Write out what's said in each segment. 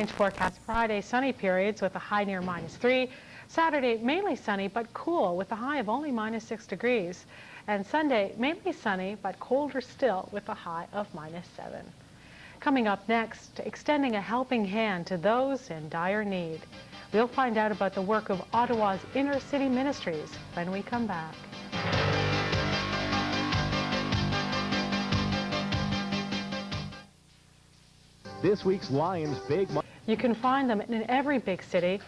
long-range forecast. Friday, sunny periods with a high near -3. Saturday, mainly sunny but cool with a high of only -6 degrees. And Sunday, mainly sunny but colder still with a high of -7. Coming up next, extending a helping hand to those in dire need. We'll find out about the work of Ottawa's inner city ministries when we come back. This week's Lions Big... You can find them in every big city,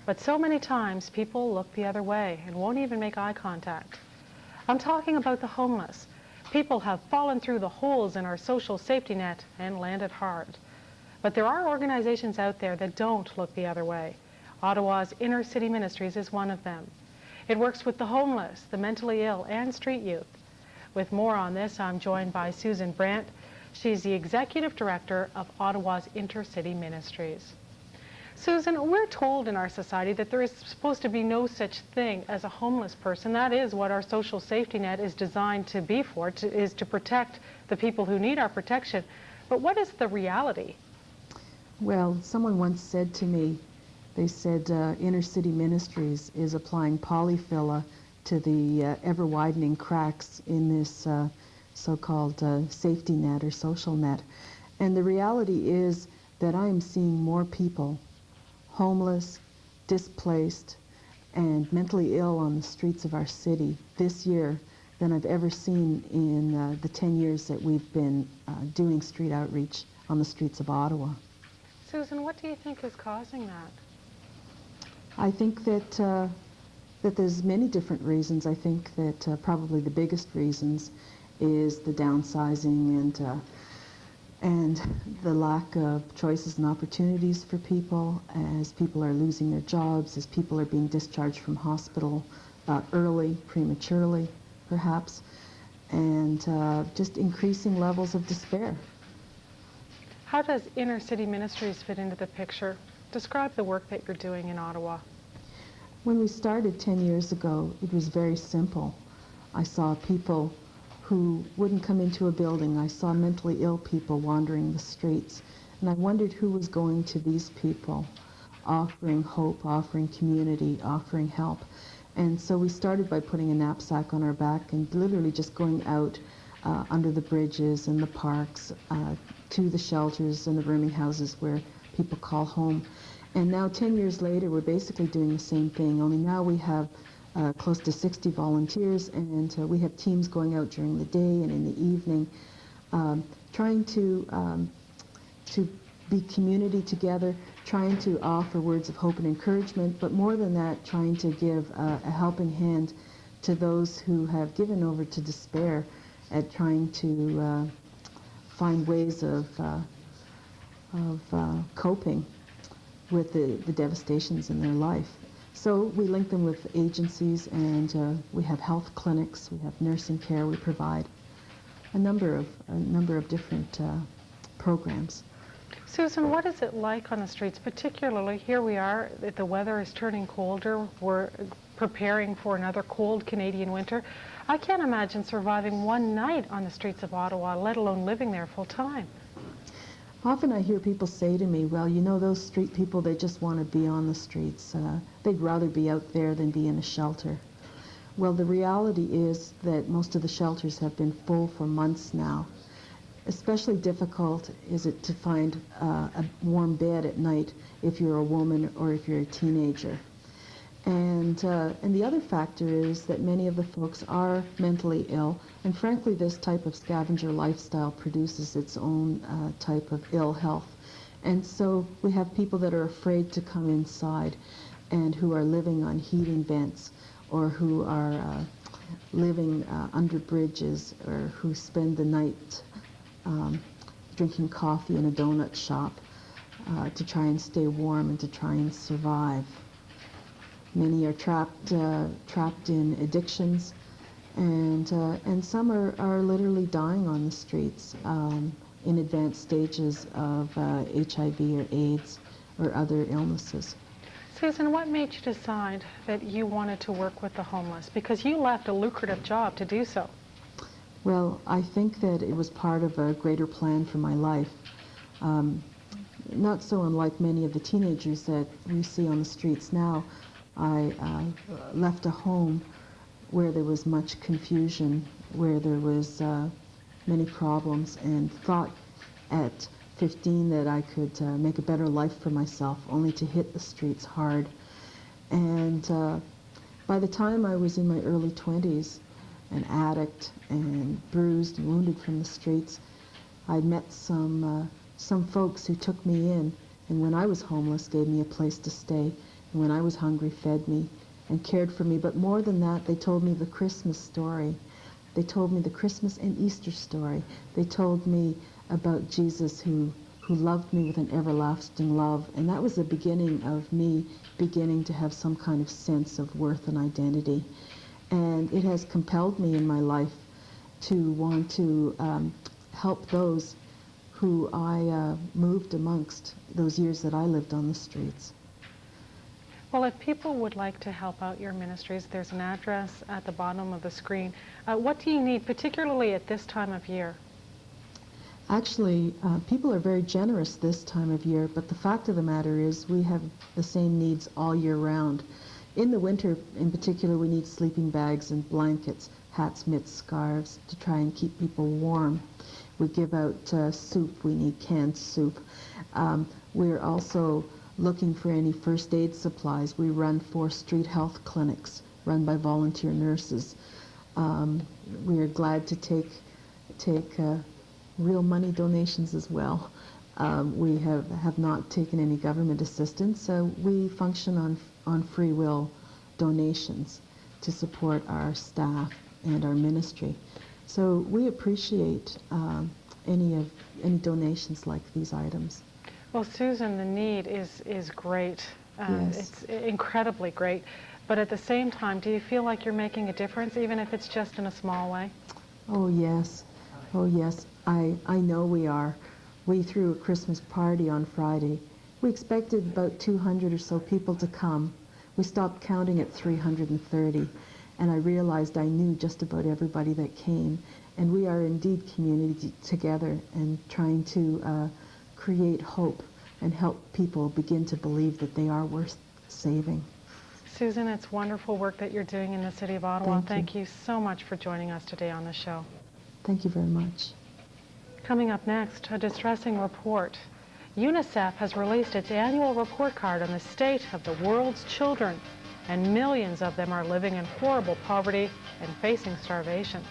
but so many times people look the other way and won't even make eye contact. I'm talking about the homeless. People have fallen through the holes in our social safety net and landed hard. But there are organizations out there that don't look the other way. Ottawa's Inner City Ministries is one of them. It works with the homeless, the mentally ill, and street youth. With more on this, I'm joined by Susan Brandt. She's the Executive Director of Ottawa's Intercity Ministries. Susan, we're told in our society that there is supposed to be no such thing as a homeless person. That is what our social safety net is designed to be for, is to protect the people who need our protection. But what is the reality? Well, someone once said to me, they said Inner City Ministries is applying polyfilla to the ever-widening cracks in this so-called safety net or social net. And the reality is that I am seeing more people homeless, displaced, and mentally ill on the streets of our city this year than I've ever seen in the 10 years that we've been doing street outreach on the streets of Ottawa. Susan, what do you think is causing that? I think that there's many different reasons. I think that probably the biggest reasons is the downsizing and the lack of choices and opportunities for people as people are losing their jobs, as people are being discharged from hospital early, prematurely perhaps, and just increasing levels of despair. How does Inner City Ministries fit into the picture? Describe the work that you're doing in Ottawa. When we started 10 years ago, it was very simple. I saw people who wouldn't come into a building. I saw mentally ill people wandering the streets, and I wondered who was going to these people, offering hope, offering community, offering help. And so we started by putting a knapsack on our back and literally just going out under the bridges and the parks to the shelters and the rooming houses where people call home. And now 10 years later, we're basically doing the same thing, only now we have close to 60 volunteers, and we have teams going out during the day and in the evening, trying to be community together, trying to offer words of hope and encouragement, but more than that, trying to give a helping hand to those who have given over to despair at trying to find ways of coping with the devastations in their life. So we link them with agencies, and we have health clinics, we have nursing care, we provide a number of different programs. Susan, what is it like on the streets? Particularly here we are, the weather is turning colder, we're preparing for another cold Canadian winter. I can't imagine surviving one night on the streets of Ottawa, let alone living there full time. Often I hear people say to me, well, you know, those street people, they just want to be on the streets. They'd rather be out there than be in a shelter. Well, the reality is that most of the shelters have been full for months now. Especially difficult is it to find a warm bed at night if you're a woman or if you're a teenager. And the other factor is that many of the folks are mentally ill, and frankly this type of scavenger lifestyle produces its own type of ill health. And so we have people that are afraid to come inside and who are living on heating vents, or who are living under bridges, or who spend the night drinking coffee in a donut shop to try and stay warm and to try and survive. Many are trapped in addictions, and some are literally dying on the streets in advanced stages of HIV or AIDS or other illnesses. Susan, what made you decide that you wanted to work with the homeless? Because you left a lucrative job to do so. Well, I think that it was part of a greater plan for my life. not so unlike many of the teenagers that we see on the streets now, I left a home where there was much confusion, where there was many problems, and thought at 15 that I could make a better life for myself, only to hit the streets hard. And by the time I was in my early 20s, an addict and bruised and wounded from the streets, I'd met some folks who took me in, and when I was homeless, gave me a place to stay, and when I was hungry, fed me and cared for me. But more than that, they told me the Christmas story. They told me the Christmas and Easter story. They told me about Jesus who loved me with an everlasting love. And that was the beginning of me beginning to have some kind of sense of worth and identity. And it has compelled me in my life to want to help those who I moved amongst those years that I lived on the streets. Well, if people would like to help out your ministries, there's an address at the bottom of the screen. What do you need, particularly at this time of year? Actually, people are very generous this time of year, but the fact of the matter is we have the same needs all year round. In the winter, in particular, we need sleeping bags and blankets, hats, mitts, scarves to try and keep people warm. We give out soup. We need canned soup. We're also looking for any first aid supplies. We run 4 street health clinics run by volunteer nurses. We are glad to take real money donations as well. We have not taken any government assistance, so we function on free will donations to support our staff and our ministry. So we appreciate any donations like these items. Well, Susan, the need is great. Yes. It's incredibly great. But at the same time, do you feel like you're making a difference, even if it's just in a small way? Oh, yes. Oh, yes. I know we are. We threw a Christmas party on Friday. We expected about 200 or so people to come. We stopped counting at 330, and I realized I knew just about everybody that came. And we are indeed community together and trying to create hope and help people begin to believe that they are worth saving. Susan, it's wonderful work that you're doing in the city of Ottawa. Thank you. Thank you so much for joining us today on the show. Thank you very much. Coming up next, a distressing report. UNICEF has released its annual report card on the state of the world's children, and millions of them are living in horrible poverty and facing starvation.